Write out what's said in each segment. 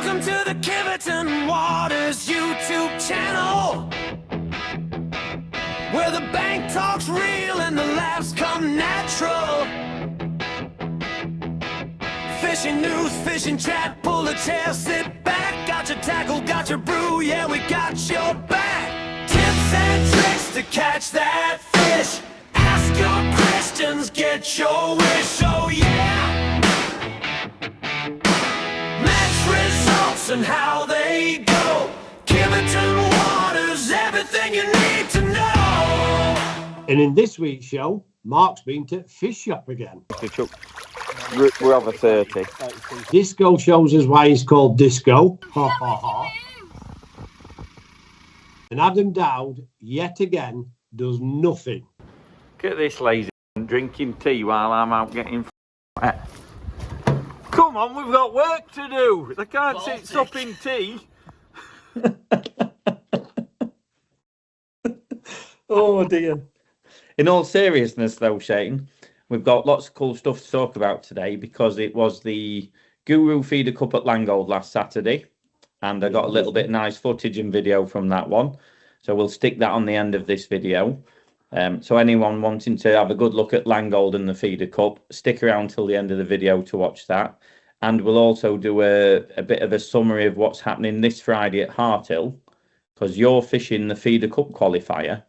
Welcome to the Kiveton Waters YouTube channel, where the bank talks real and the laughs come natural. Fishing news, fishing chat, pull a chair, sit back. Got your tackle, got your brew, yeah, we got your back. Tips and tricks to catch that fish. Ask your questions, get your wish, oh yeah. Results and how they go. Kiveton Waters, everything you need to know. And in this week's show, Mark's been to fish shop again. We're over 30. Disco shows us why he's called Disco. Ha ha ha. And Adam Dowd, yet again, does nothing. Look at this lazy drinking tea while I'm out getting wet. Come on, we've got work to do. They can't sit supping tea. Oh dear. In all seriousness though, Shane, we've got lots of cool stuff to talk about today because it was the Guru Feeder Cup at Langold last Saturday. And I got a little bit of nice footage and video from that one. So we'll stick that on the end of this video. So anyone wanting to have a good look at Langold and the Feeder Cup, stick around till the end of the video to watch that. And we'll also do a bit of a summary of what's happening this Friday at Hartill, because you're fishing the Feeder Cup qualifier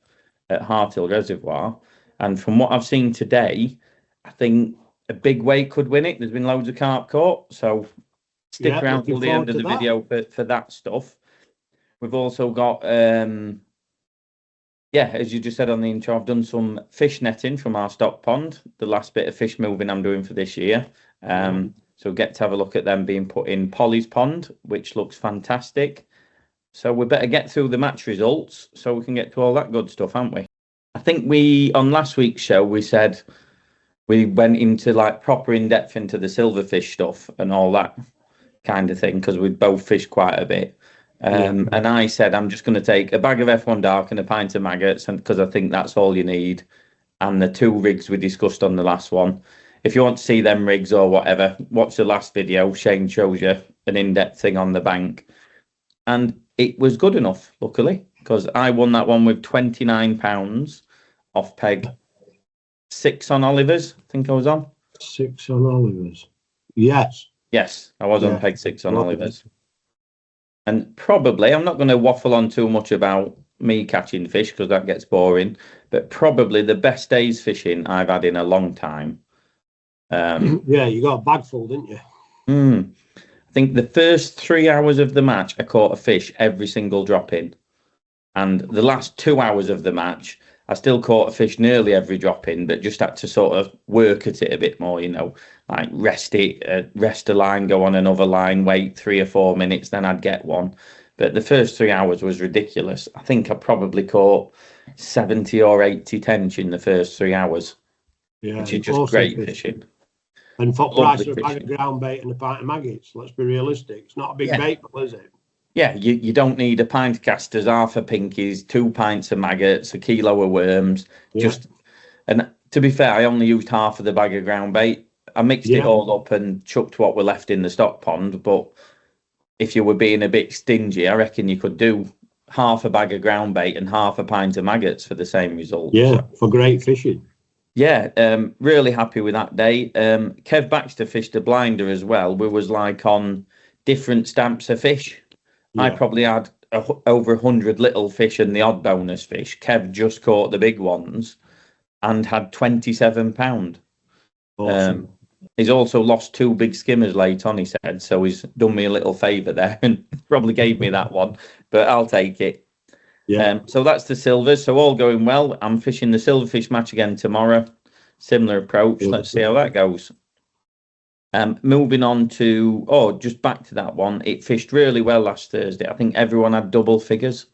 at Hartill Reservoir. And from what I've seen today, I think a big weight could win it. There's been loads of carp caught, so stick around till the end of the video for that stuff. We've also got... yeah, as you just said on the intro, I've done some fish netting from our stock pond, the last bit of fish moving I'm doing for this year. So get to have a look at them being put in Polly's pond, which looks fantastic. So we better get through the match results so we can get to all that good stuff, haven't we? I think on last week's show, we said we went into like proper in-depth into the silverfish stuff and all that kind of thing, because we both fished quite a bit. And I said, I'm just going to take a bag of F1 Dark and a pint of maggots, and because I think that's all you need. And the 2 rigs we discussed on the last one. If you want to see them rigs or whatever, watch the last video. Shane shows you an in-depth thing on the bank. And it was good enough, luckily, because I won that one with £29 off peg 6 on Oliver's. I think I was on. 6 on Oliver's. Yes. Yes, I was on peg 6 on Oliver's. And probably, I'm not going to waffle on too much about me catching fish because that gets boring, but probably the best days fishing I've had in a long time. Yeah, you got a bag full, didn't you? I think the first 3 hours of the match, I caught a fish every single drop in. And the last 2 hours of the match, I still caught a fish nearly every drop in, but just had to sort of work at it a bit more, you know, like rest a line, go on another line, wait 3 or 4 minutes, then I'd get one. But the first 3 hours was ridiculous. I think I probably caught 70 or 80 tench in the first 3 hours, which is just great fishing. And for price of a bag of ground bait and a pint of maggots, let's be realistic. It's not a big bait, is it? Yeah, you don't need a pint of casters, half a pinkies, 2 pints of maggots, a kilo of worms. And to be fair, I only used half of the bag of ground bait. I mixed it all up and chucked what were left in the stock pond. But if you were being a bit stingy, I reckon you could do half a bag of ground bait and half a pint of maggots for the same result. Yeah, for great fishing. Yeah, really happy with that day. Kev Baxter fished a blinder as well. We was like on different stamps of fish. I probably had over 100 little fish and the odd bonus fish. Kev just caught the big ones and had £27. Awesome. He's also lost 2 big skimmers late on, he said, so he's done me a little favour there and probably gave me that one, but I'll take it. So that's the silvers, so all going well. I'm fishing the silverfish match again tomorrow. Similar approach. Let's see how that goes. Moving on to, just back to that one. It fished really well last Thursday. I think everyone had double figures,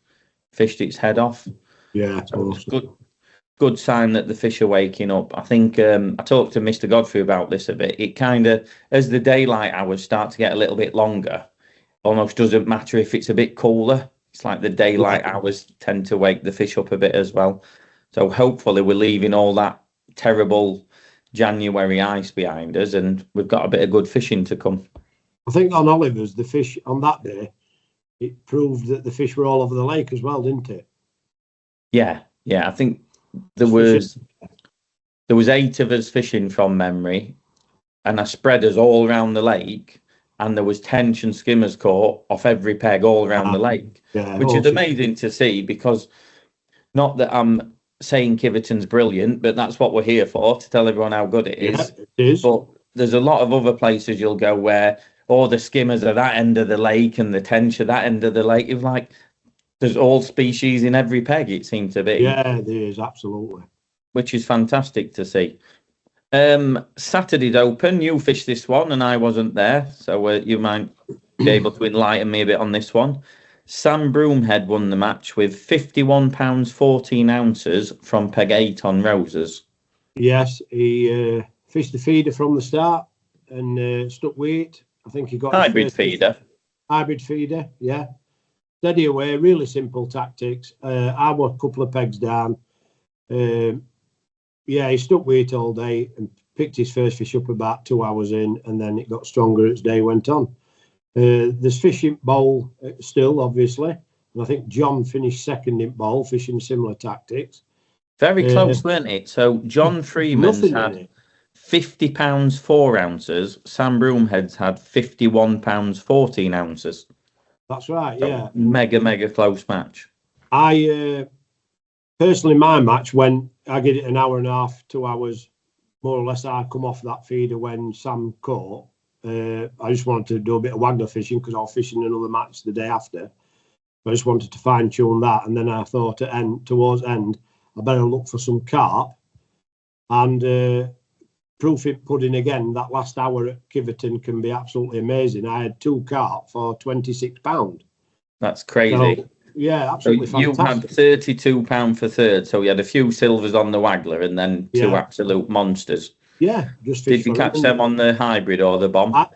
fished its head off. Yeah, so awesome. Good sign that the fish are waking up. I think I talked to Mr. Godfrey about this a bit. It kind of, as the daylight hours start to get a little bit longer, almost doesn't matter if it's a bit cooler. It's like the daylight hours tend to wake the fish up a bit as well. So hopefully we're leaving all that terrible January ice behind us and we've got a bit of good fishing to come. I think on Oliver's, the fish on that day, it proved that the fish were all over the lake as well, didn't it? Yeah, I think there was 8 of us fishing from memory, and I spread us all around the lake, and there was tension skimmers caught off every peg all around the lake, which is amazing to see, because not that I'm saying Kiveton's brilliant, but that's what we're here for, to tell everyone how good it is. Yeah, it is. But there's a lot of other places you'll go where all the skimmers are that end of the lake and the tench are that end of the lake. It's like there's all species in every peg, it seemed to be. Yeah, there is, absolutely. Which is fantastic to see. Saturday's Open, you fished this one and I wasn't there, so you might be able to enlighten me a bit on this one. Sam Broomhead won the match with £51 14 ounces from peg 8 on Roses. Yes, he fished the feeder from the start and stuck with it. I think he got hybrid feeder. Hybrid feeder, yeah. Steady away, really simple tactics. I was a couple of pegs down. Yeah, he stuck with it all day and picked his first fish up about 2 hours in, and then it got stronger as day went on. There's fish in bowl still, obviously. And I think John finished second in bowl, fishing similar tactics. Very close, weren't it? So John Freeman's had £50 4 ounces. Sam Broomhead's had £51 14 ounces. That's right, so yeah. Mega close match. I personally, my match, when I get it an hour and a half, 2 hours, more or less, I come off that feeder when Sam caught. I just wanted to do a bit of waggler fishing because I was fishing another match the day after. I just wanted to fine tune that, and then I thought towards end, I better look for some carp. And proof it pudding again, that last hour at Kiveton can be absolutely amazing. I had 2 carp for £26. That's crazy. So, yeah, absolutely fantastic. You had £32 for third, so you had a few silvers on the waggler and then 2 absolute monsters. Yeah, just did you catch them on the hybrid or the bomb?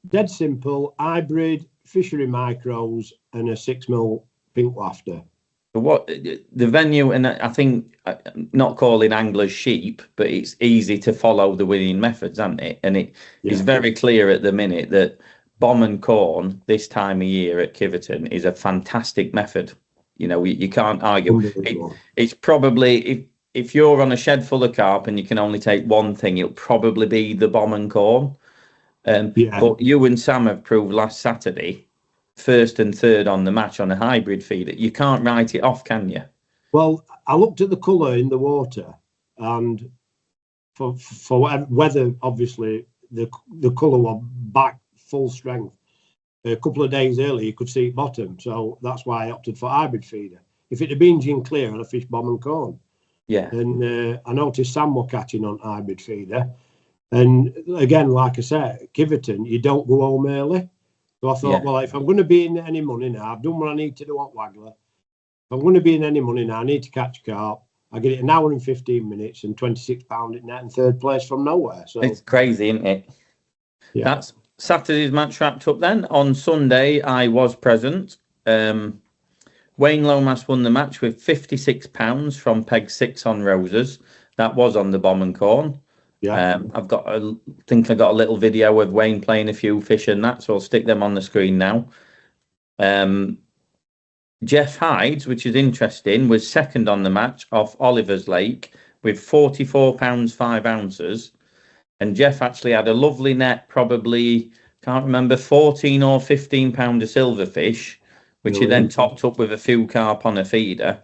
Dead simple hybrid, fishery micros, and a 6mm pink wafter. What the venue, and I think, not calling anglers sheep, but it's easy to follow the winning methods, isn't it? And it is very clear at the minute that bomb and corn this time of year at Kiveton is a fantastic method. You know, you can't argue. It's probably, if you're on a shed full of carp and you can only take one thing, it'll probably be the bomb and corn. But you and Sam have proved last Saturday, first and third on the match on a hybrid feeder. You can't write it off, can you? Well, I looked at the colour in the water, and for whatever weather, obviously the colour was back full strength. A couple of days earlier, you could see it bottom, so that's why I opted for hybrid feeder. If it had been gin clear, I'd have fished bomb and corn. Yeah. And I noticed Sam were catching on hybrid feeder. And again, like I said, Kiveton, you don't go home early. So I thought, well, if I'm going to be in any money now, I've done what I need to do on waggler. If I'm going to be in any money now, I need to catch carp. I get it an hour and 15 minutes and £26 at net in third place from nowhere. So it's crazy, isn't it? Yeah. That's Saturday's match wrapped up then. On Sunday, I was present. Wayne Lomas won the match with £56 from peg 6 on Roses. That was on the bomb and corn. Yeah, I think I got a little video of Wayne playing a few fish and that, so I'll stick them on the screen now. Jeff Hydes, which is interesting, was second on the match off Oliver's Lake with £44 5 ounces. And Jeff actually had a lovely net, probably, can't remember, 14 or 15 pound of silverfish, which he then topped up with a few carp on a feeder.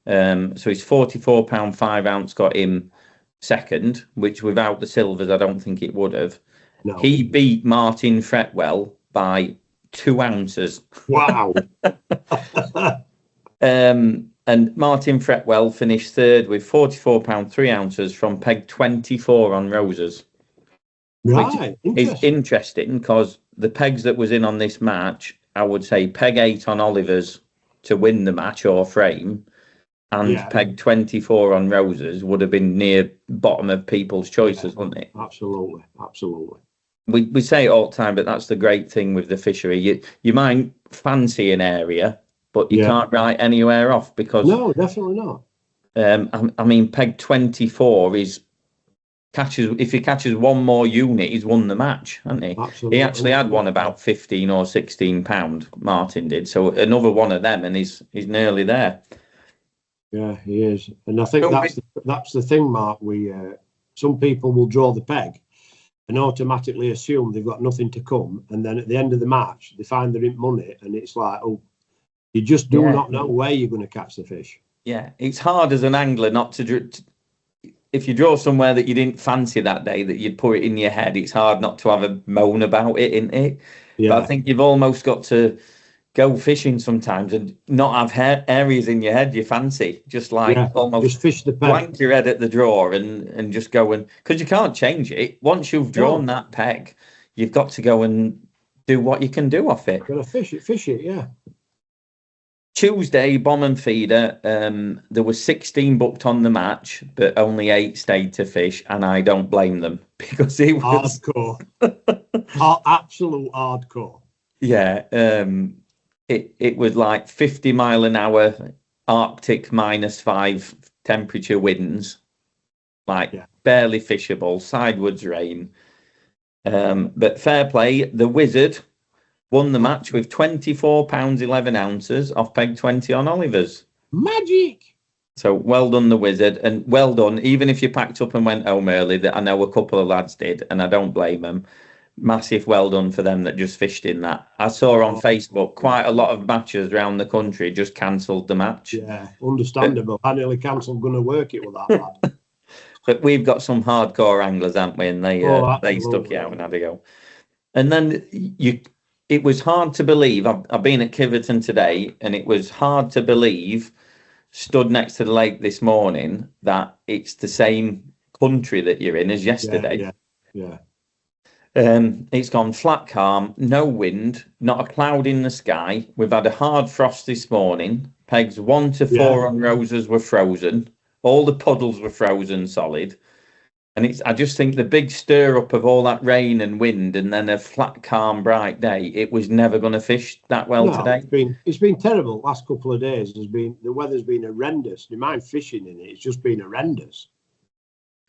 So his £44 5 ounce got him second, which without the silvers, I don't think it would have. No. He beat Martin Fretwell by 2 ounces. Wow. And Martin Fretwell finished third with £44 3 ounces from peg 24 on Roses. Right. It's interesting because the pegs that was in on this match, I would say peg 8 on Oliver's to win the match or frame, and peg 24 on Roses would have been near bottom of people's choices, wouldn't it? Absolutely. We say it all the time, but that's the great thing with the fishery. You might fancy an area, but you can't write anywhere off because... No, definitely not. I mean, peg 24 is if he catches one more unit, he's won the match, hasn't he? Absolutely. He actually had one about 15 or 16 pound. Martin did. So another one of them, and he's nearly there. Yeah, he is. And I think that's the thing, Mark. Some people will draw the peg and automatically assume they've got nothing to come, and then at the end of the match they find they're in money, and it's like, oh, you just do not know where you're going to catch the fish. Yeah, it's hard as an angler not to. If you draw somewhere that you didn't fancy that day, that you'd put it in your head, it's hard not to have a moan about it, isn't it? Yeah. But I think you've almost got to go fishing sometimes and not have areas in your head you fancy. Just like almost just fish the peg. Blank your head at the draw and just go and, because you can't change it. Once you've drawn that peg, you've got to go and do what you can do off it. Gotta fish it, yeah. Tuesday, bomb and feeder, there were 16 booked on the match, but only 8 stayed to fish, and I don't blame them because it was hardcore. Absolute hardcore. Yeah, it was like 50 mile an hour Arctic -5 temperature winds, like barely fishable, sidewards rain. But fair play, the Wizard won the match with £24 11 ounces off peg 20 on Oliver's. Magic! So well done, the Wizard, and well done, even if you packed up and went home early, that I know a couple of lads did, and I don't blame them. Massive well done for them that just fished in that. I saw on Facebook quite a lot of matches around the country just cancelled the match. Yeah, understandable. I nearly cancelled going to work it with that lad. But we've got some hardcore anglers, haven't we? And they stuck it out and had a go. And then it was hard to believe. I've been at Kiveton today, and it was hard to believe, stood next to the lake this morning, that it's the same country that you're in as yesterday. Yeah. It's gone flat calm, no wind, not a cloud in the sky. We've had a hard frost this morning. Pegs 1 to 4 on roses were frozen. All the puddles were frozen solid. And I just think the big stir up of all that rain and wind, and then a flat, calm, bright day, it was never going to fish that well today. It's been terrible. Last couple of days the weather's been horrendous. You mind fishing in it? It's just been horrendous.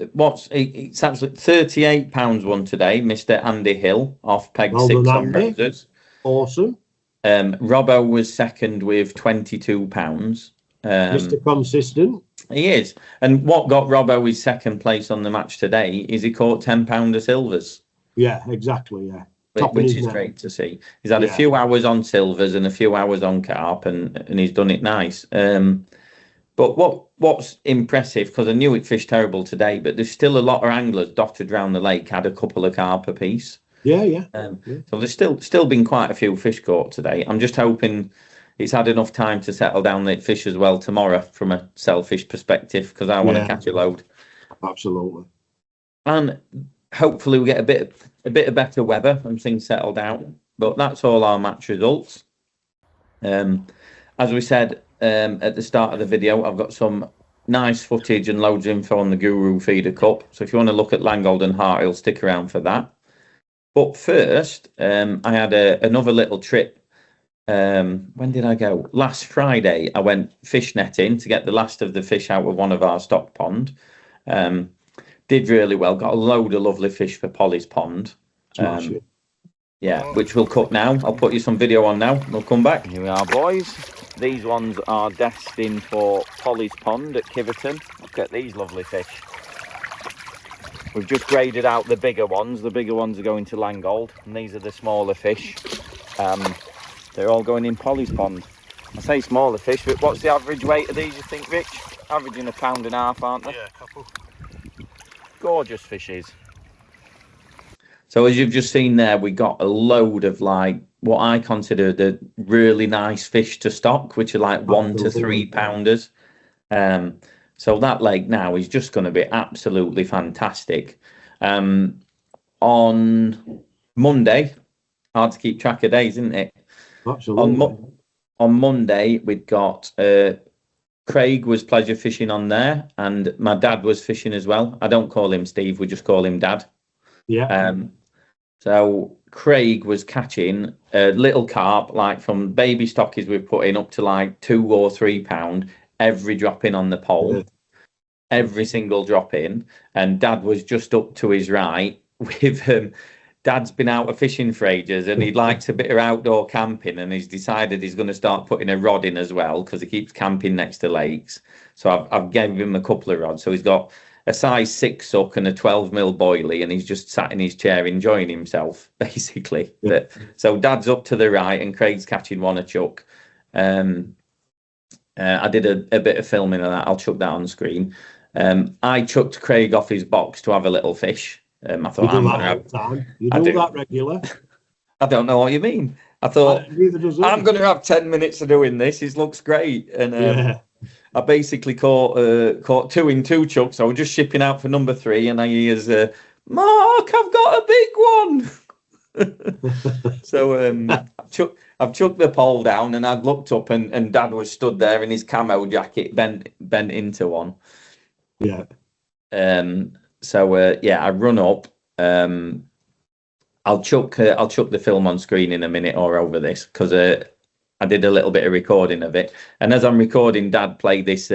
It's actually £38 won today, Mr. Andy Hill off peg 6 on roses. Awesome. Robbo was second with £22. Mr. Consistent. He is. And what got Robbo his second place on the match today is he caught £10 of silvers. Yeah, exactly. Yeah. Which is great to see. He's had a few hours on silvers and a few hours on carp, and he's done it nice. But what's impressive, because I knew it fished terrible today, but there's still a lot of anglers dotted around the lake had a couple of carp apiece. Yeah. So there's still been quite a few fish caught today. I'm just hoping it's had enough time to settle down the fish as well tomorrow from a selfish perspective, because I want to catch a load. Absolutely. And hopefully we get a bit of better weather and things settled out. But that's all our match results. As we said at the start of the video, I've got some nice footage and loads of info on the Guru Feeder Cup. So if you want to look at Langold and Hartill, stick around for that. But first, I had another little trip. When did I go? Last Friday, I went fish netting to get the last of the fish out of one of our stock pond. Did really well. Got a load of lovely fish for Polly's pond. Which we'll cut now. I'll put you some video on now. We'll come back. Here we are, boys. These ones are destined for Polly's pond at Kiveton. Look at these lovely fish. We've just graded out the bigger ones. The bigger ones are going to Langold, and these are the smaller fish. They're all going in Polly's pond. I say smaller fish, but what's the average weight of these, you think, Rich? Averaging £1.5 pound, aren't they? Yeah, a couple. Gorgeous fishes. So as you've just seen there, we got a load of like what I consider the really nice fish to stock, which are like 1 to 3 pounders. So that lake now is just going to be absolutely fantastic. On Monday, hard to keep track of days, isn't it? Absolutely. On Monday, we'd got Craig was pleasure fishing on there, and my dad was fishing as well. I don't call him Steve, we just call him Dad. Yeah. So Craig was catching little carp, like from baby stockies we've put in up to like 2 or 3 pound, every drop in on the pole. every single drop in, and Dad was just up to his right with Dad's been out of fishing for ages, and he likes a bit of outdoor camping, and he's decided he's going to start putting a rod in as well because he keeps camping next to lakes. So I've gave him a couple of rods. So he's got a size 6 suck and a 12mm boilie, and he's just sat in his chair enjoying himself, basically. Yeah. So Dad's up to the right, and Craig's catching one a chuck. I did a bit of filming of that. I'll chuck that on screen. I chucked Craig off his box to have a little fish. I thought, You do that all the time. You do that regular. I don't know what you mean. I thought, Neither does he. I'm going to have 10 minutes of doing this. It looks great. And I basically caught 2 in 2 chucks. I was just shipping out for number 3, and I hears, Mark, I've got a big one. So I've chucked the pole down, and I'd looked up, and Dad was stood there in his camo jacket, bent into one. Yeah. So I run up. I'll chuck the film on screen in a minute or over this, because I did a little bit of recording of it. And as I'm recording, Dad play this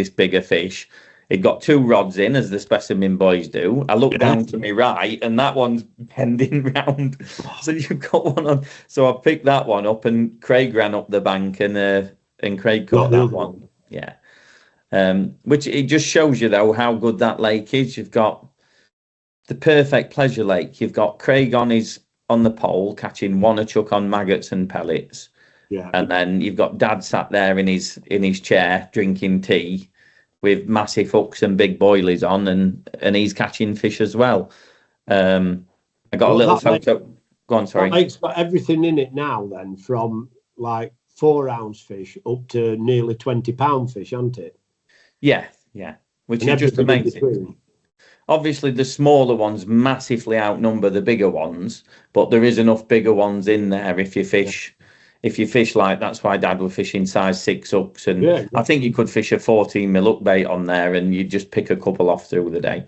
bigger fish. It got 2 rods in, as the specimen boys do. I look down to my right, and that one's bending round. So you've got one on. So I picked that one up, and Craig ran up the bank, and Craig caught that one. Yeah. Which it just shows you, though, how good that lake is. You've got the perfect pleasure lake. You've got Craig on the pole catching one a chuck on maggots and pellets. Yeah. And then you've got Dad sat there in his chair drinking tea with massive hooks and big boilies on, and he's catching fish as well. I got a little photo. Go on, sorry. That lake's got everything in it now, then, from like 4-ounce fish up to nearly 20-pound fish, hasn't it? Yeah. Which is just amazing. Obviously, the smaller ones massively outnumber the bigger ones, but there is enough bigger ones in there if you fish. If you fish like, that's why Dad were fishing size 6 hooks, and I think you could fish a 14mm hook bait on there, and you just pick a couple off through the day.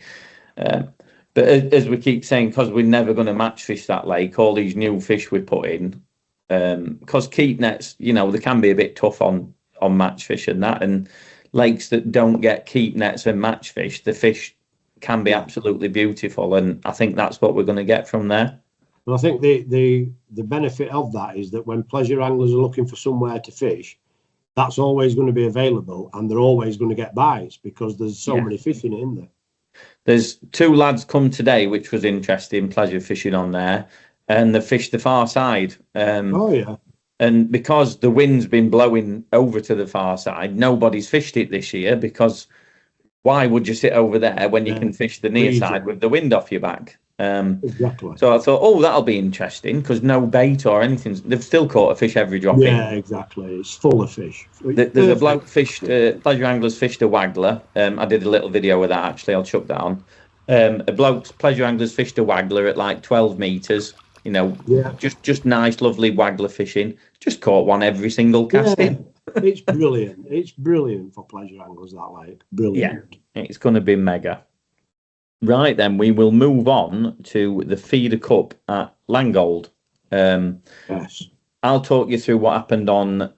But as we keep saying, because we're never going to match fish that lake, all these new fish we put in, because keep nets, they can be a bit tough on match fish and that, and lakes that don't get keep nets and match fish, the fish can be absolutely beautiful, and I think that's what we're going to get from there. And I think the benefit of that is that when pleasure anglers are looking for somewhere to fish, that's always going to be available, and they're always going to get bites because there's so many fish in there. There's 2 lads come today, which was interesting, pleasure fishing on there, and they fished the far side. And because the wind's been blowing over to the far side, nobody's fished it this year, because why would you sit over there when you can fish the near side with the wind off your back? Exactly. So I thought, that'll be interesting, because no bait or anything. They've still caught a fish every drop in. Yeah, exactly. It's full of fish. There's a bloke fished, pleasure anglers fished a waggler. I did a little video of that, actually. I'll chuck that on. A bloke's pleasure anglers fished a waggler at like 12 metres. Just nice, lovely waggler fishing. Just caught one every single casting. It's brilliant. It's brilliant for pleasure anglers, that lake. Brilliant. Yeah, it's going to be mega. Right, then we will move on to the feeder cup at Langold. Yes. I'll talk you through what happened on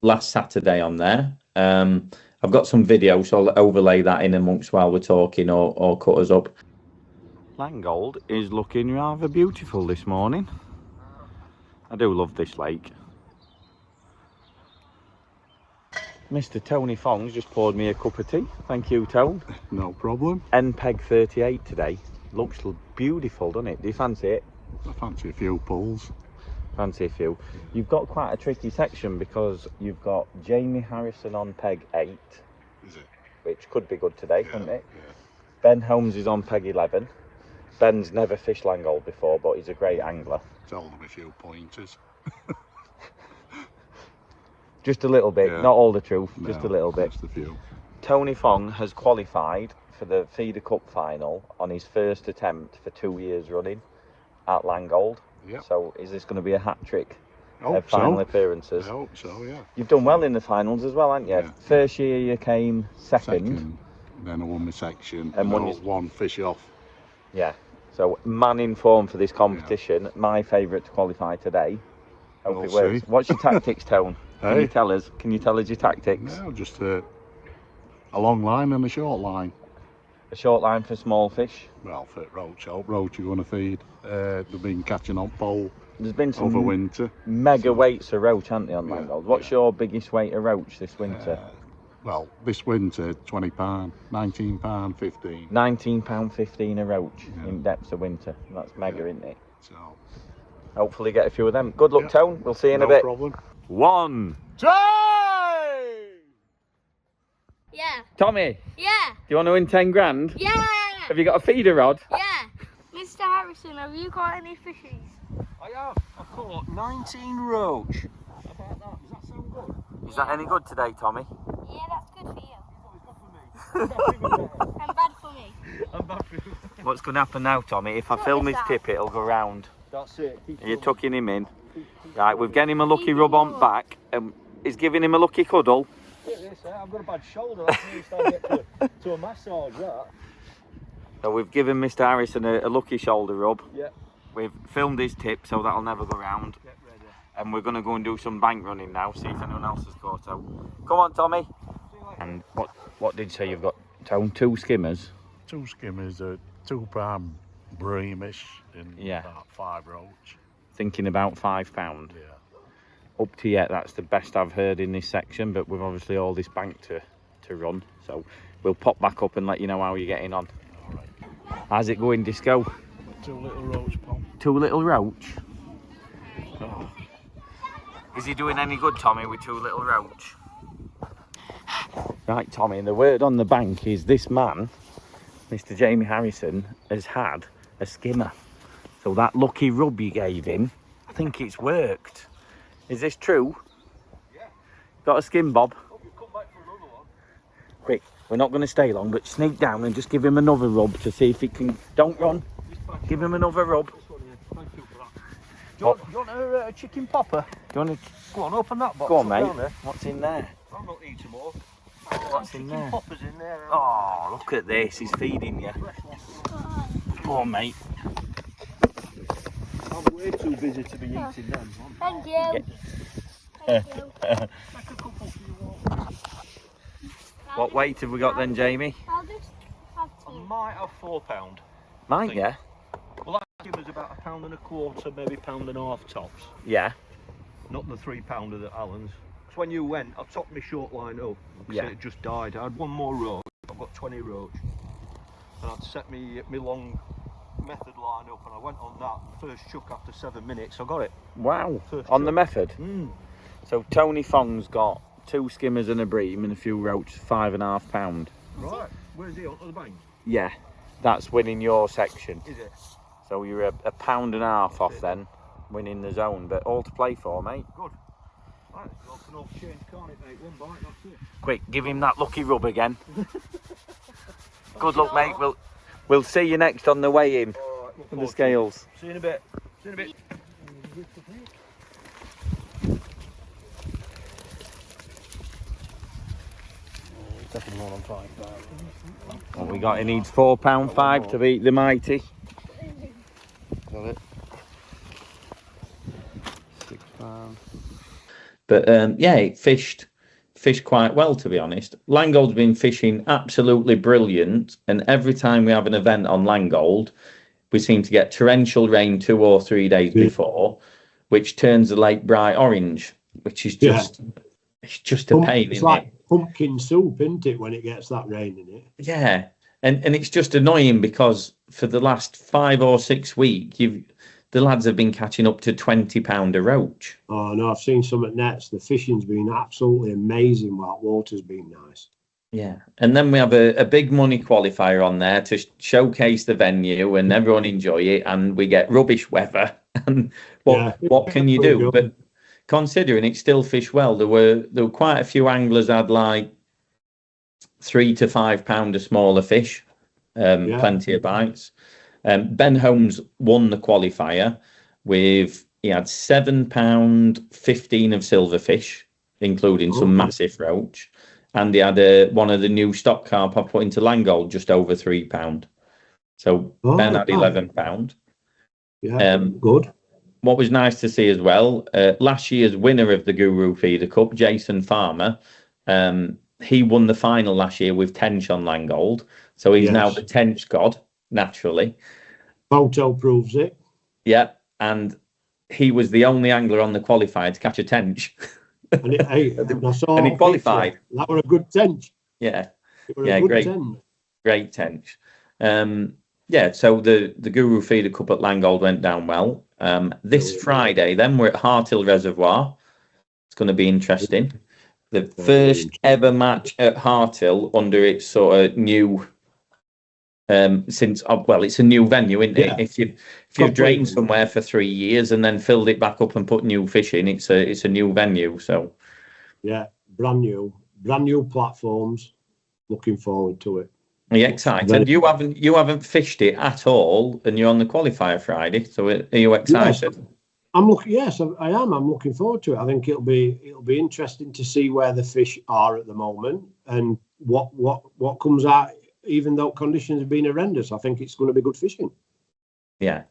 last Saturday on there. I've got some video, so I'll overlay that in amongst while we're talking, or cut us up. Langold is looking rather beautiful this morning. I do love this lake. Mr. Tony Fong's just poured me a cup of tea. Thank you, Tone. No problem. NPEG 38 today. Looks beautiful, doesn't it? Do you fancy it? I fancy a few pulls. Fancy a few. You've got quite a tricky section, because you've got Jamie Harrison on peg 8. Is it? Which could be good today, couldn't it? Yeah. Ben Holmes is on peg 11. Ben's never fished Langold before, but he's a great angler. Tell them a few pointers. Just a little bit, not all the truth, No, just a little bit. Just a few. Tony Fong has qualified for the Feeder Cup final on his first attempt for 2 years running at Langold. Yep. So is this going to be a hat-trick of final appearances? I hope so, yeah. You've done well in the finals as well, haven't you? Yeah. First year you came second. Then I won my section and won one fish off. Yeah. So man in form for this competition. Yeah. My favourite to qualify today. Hope it works. What's your tactics, Tone? Can you tell us? Can you tell us your tactics? No, just A long line and a short line. A short line for small fish. Well, for roach, roach you're going to feed. They've been catching on pole There's been some over winter. mega weights of roach, haven't they, on Yeah, Langold? What's your biggest weight of roach this winter? Well, this winter, £20, £19, 15. £19.15 a roach in depths of winter. That's mega, isn't it? So, Hopefully get a few of them. Good luck, Tone. We'll see you in a no bit. problem. 1, 2! Yeah. Tommy, Yeah. do you want to win 10 grand? Yeah. Have you got a feeder rod? Yeah. Mr. Harrison, have you got any fishies? I have. I've caught 19 roach. How about that? Does that sound good? Is that any good today, Tommy? Yeah, that's good for you. It's good for me. And bad for me. I'm back for you. What's going to happen now, Tommy? If I film his tip, it'll go round. That's it. Are you tucking him in? Right, we've getting him a lucky rub on back. He's giving him a lucky cuddle. I've got a bad shoulder. That's me starting to get to a massage, that. So we've given Mr. Harrison a lucky shoulder rub. Yeah. We've filmed his tip, so that'll never go round. Get ready. And we're going to go and do some bank running now, see if anyone else has caught out. Come on, Tommy. And what did you say you've got, Tone? 2 skimmers? 2 skimmers, a 2 pound breamish, and Yeah. about 5 roach. Thinking about £5. Yeah. Up to yet, that's the best I've heard in this section, but we've obviously all this bank to run. So we'll pop back up and let you know how you're getting on. All right. How's it going, Disco? 2 little roach, Paul. 2 little roach? Oh. Is he doing any good, Tommy, with 2 little roach? Right, Tommy, and the word on the bank is this man, Mr. Jamie Harrison, has had a skimmer. So that lucky rub you gave him, I think it's worked. Is this true? Yeah. Got a skim, Bob? Hope you come back for another one. Quick, we're not going to stay long, but sneak down and just give him another rub to see if he can... Don't run. Give him another rub. This one here. Thank you for that. Do you want a chicken popper? Do you want to... Go on, open that box. Go on, up mate. down there. What's in there? I'll not eat them all. What's in Chicken there? poppers in there. Oh, look at this. He's feeding you. Go on, mate. I'm way too busy to be eating them. Thank you. Thank you. Take a couple for you all. What weight have we got then, Jamie? I'll just have I 2. might have £4. Mine, yeah? Well, that skimmer's about £1.25, maybe £1.50 tops. Yeah. Not the £3 of the Allens. So when you went, I topped my short line up because Yeah. it just died. I had one more roach. I've got 20 roach. And I'd set me long method line up and I went on that first chuck after 7 minutes. I got it. Wow. First On the chuck. method. Mm. So Tony Fong's got 2 skimmers and a bream and a few roach, £5.5. Right. Where's he? Onto the bank? Yeah. That's winning your section. Is it? So you're a £1.50 off then, winning the zone. But all to play for, mate. Good. Right. Well, can all change, can't it, mate? One bite, that's it. Quick, give him that lucky rub again. Good luck, mate. We'll see you next on the way in All right. Look for the forward to it. scales. See you in a bit. See you in a bit. What we got? He needs £4.5 to beat the mighty. Got it? £6. But yeah, it fished quite well, to be honest. Langold's been fishing absolutely brilliant, and every time we have an event on Langold, we seem to get torrential rain 2 or 3 days before, which turns the lake bright orange, which is just it's just a pain. It's isn't like it? pumpkin soup, isn't it, when it gets that rain in it? Yeah, and it's just annoying because for the last 5 or 6 weeks, the lads have been catching up to £20 a roach. Oh no, I've seen some at nets. The fishing's been absolutely amazing while water's been nice. Yeah, and then we have a big money qualifier on there to showcase the venue and everyone enjoy it, and we get rubbish weather. And what can you do? But considering it still fish well, there were quite a few anglers had like £3 to £5 a smaller fish, plenty of bites. Ben Holmes won the qualifier he had £7.15 of silverfish, including some massive roach. And he had one of the new stock carp I put into Langold, just over £3. So Ben had £11. Yeah, good. What was nice to see as well, last year's winner of the Guru Feeder Cup, Jason Farmer, he won the final last year with Tench on Langold, so he's now Yes. the Tench god naturally. Photo proves it. Yeah, and he was the only angler on the qualifier to catch a Tench. And I saw And he a qualified. picture. That were a good tench. Yeah, It were yeah, a good great. tench. Great Tench. Yeah, so the Guru Feeder Cup at Langold went down well. This Friday, then we're at Hartill Reservoir. It's going to be interesting. The first ever match at Hartill under its sort of new, well, it's a new venue, isn't it? Yeah. If you've drained somewhere for 3 years and then filled it back up and put new fish in, it's a new venue. So yeah, brand new platforms. Looking forward to it. are you excited? You haven't fished it at all, and you're on the qualifier Friday. So are you excited? Yes, I'm looking. Yes, I am. I'm looking forward to it. I think it'll be interesting to see where the fish are at the moment and what comes out. Even though conditions have been horrendous, I think it's going to be good fishing. Yeah.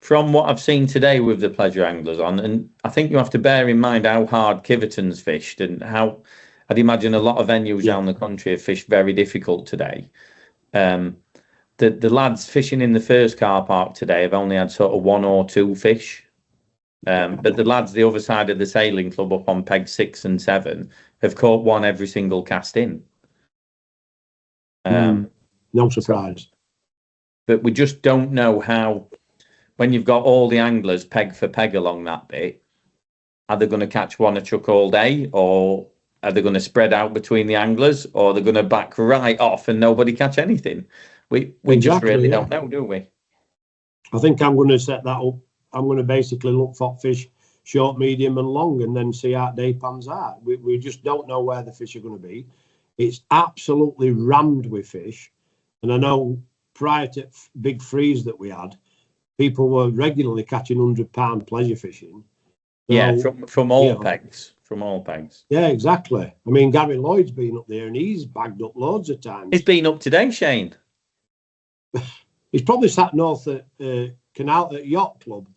From what I've seen today with the pleasure anglers on, and I think you have to bear in mind how hard Kiveton's fished and how I'd imagine a lot of venues around the country have fished very difficult today. The lads fishing in the first car park today have only had sort of 1 or 2 fish. But the lads the other side of the sailing club up on peg 6 and 7 have caught 1 every single cast in. No surprise. But we just don't know how, when you've got all the anglers peg for peg along that bit, are they going to catch 1 a chuck all day, or are they going to spread out between the anglers, or they're going to back right off and nobody catch anything? We just really don't know, do we? I think I'm going to set that up. I'm going to basically look for fish short, medium and long and then see how day pans out. We just don't know where the fish are going to be. It's absolutely rammed with fish. And I know prior to big freeze that we had, people were regularly catching £100 pleasure fishing. So, yeah, from all pegs. From all pegs. Yeah, exactly. I mean, Gary Lloyd's been up there and he's bagged up loads of times. He's been up today, Shane. He's probably sat north at Canal at Yacht Club,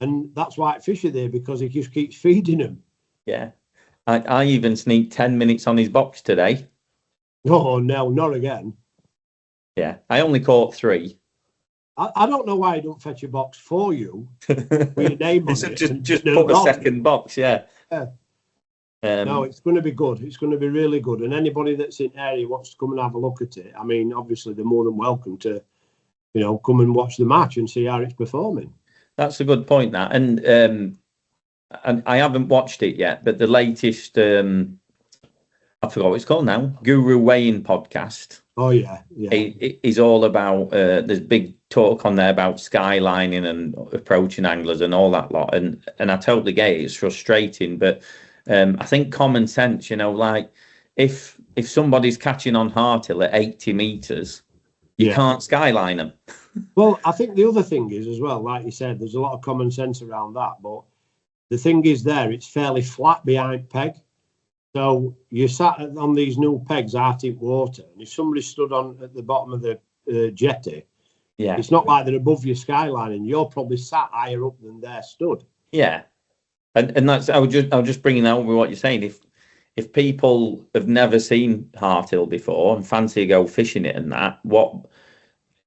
and that's why it fish are there, because he just keeps feeding them. Yeah, I even sneaked 10 minutes on his box today. Oh no, not again. Yeah, I only caught 3. I don't know why he don't fetch a box for you with your name on it. Just put a second box, yeah. No, it's going to be good. It's going to be really good. And anybody that's in the area wants to come and have a look at it, I mean, obviously they're more than welcome to, come and watch the match and see how it's performing. That's a good point, that. And I haven't watched it yet, but the latest, I forgot what it's called now, Guru Weighing podcast. Oh, yeah. It's all about, there's big talk on there about skylining and approaching anglers and all that lot. And I totally get it. It's frustrating, but I think common sense, like if somebody's catching on Hartill at 80 metres, you can't skyline them. Well, I think the other thing is as well, like you said, there's a lot of common sense around that. But the thing is it's fairly flat behind peg. So you sat on these new pegs out in water. And if somebody stood at the bottom of the jetty, it's not like they're above your skyline and you're probably sat higher up than they're stood. Yeah. And that's, I was just bringing out with what you're saying. If people have never seen Hartill before and fancy to go fishing it and that,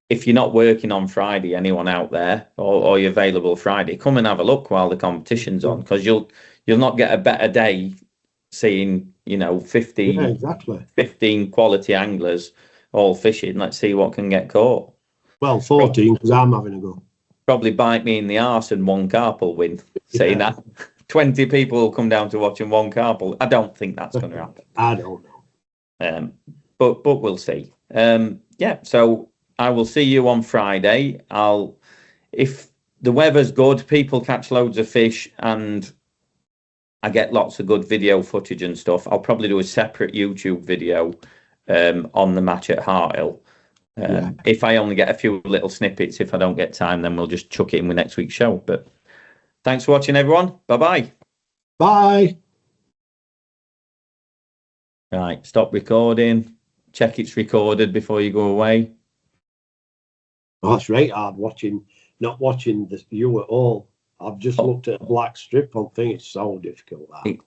if you're not working on Friday, anyone out there, or you're available Friday, come and have a look while the competition's on, because you'll not get a better day seeing 15 quality anglers all fishing. Let's see what can get caught. Well, 14, because I'm having a go. Probably bite me in the arse and 1 carp will win. Saying that 20 people will come down to watching 1 carp. I don't think that's going to happen. I don't know. But we'll see. So I will see you on Friday. If the weather's good, people catch loads of fish and I get lots of good video footage and stuff, I'll probably do a separate YouTube video on the match at Hartill. If I only get a few little snippets, if I don't get time, then we'll just chuck it in with next week's show. But thanks for watching, everyone. Bye-bye. Bye. Right, stop recording. Check it's recorded before you go away. Oh, that's right. I'm not watching you at all. I've just looked at a black strip on thing. It's so difficult. That.